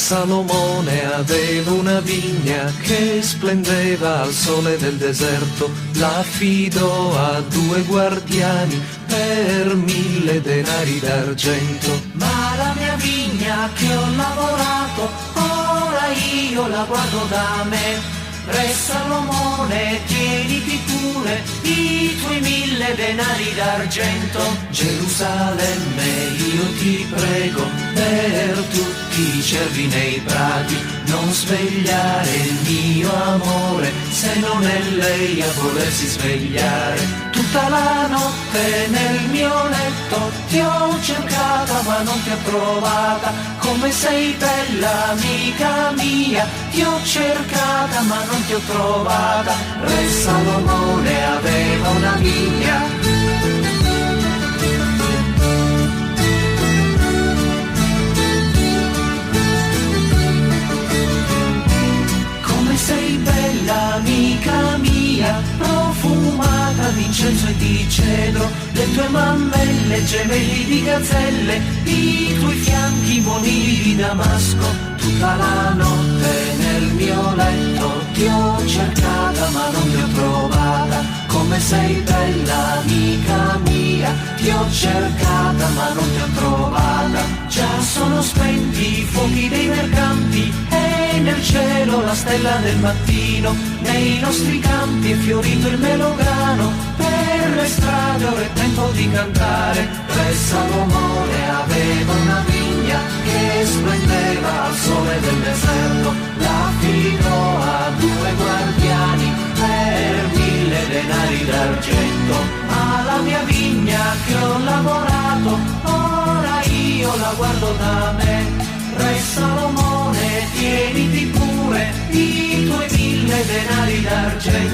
Salomone aveva una vigna che splendeva al sole del deserto, la affidò a 2 guardiani per 1000 denari d'argento. Ma la mia vigna che ho lavorato, ora io la guardo da me. Re Salomone, tieniti pure i tuoi 1000 denari d'argento. Gerusalemme, io ti prego, per tutti i cervi nei prati, non svegliare il mio amore, se non è lei a volersi svegliare. Tutta la notte nel mio letto ti ho cercata ma non ti ho trovata, come sei bella amica mia, ti ho cercata ma non ti ho trovata. Re Salomone aveva una vigna, sei bella amica mia, profumata di incenso e di cedro, le tue mammelle gemelli di gazzelle, i tuoi fianchi monili di damasco. Tutta la notte nel mio letto ti ho cercata ma non ti ho trovata, come sei bella amica mia, ti ho cercata ma non ti ho trovata. Già sono spenti i fuochi dei mercanti e nel cielo la stella del mattino, nei nostri campi è fiorito il melograno, per le strade ora è tempo di cantare. Re Salomone aveva una vigna che splendeva al sole del deserto, la affidò a 2 guardiani per 1000 denari d'argento. Ma la mia vigna che ho lavorato, ora io la guardo da me. Re Salomone, tieniti pure i tuoi 1000 denari d'argento.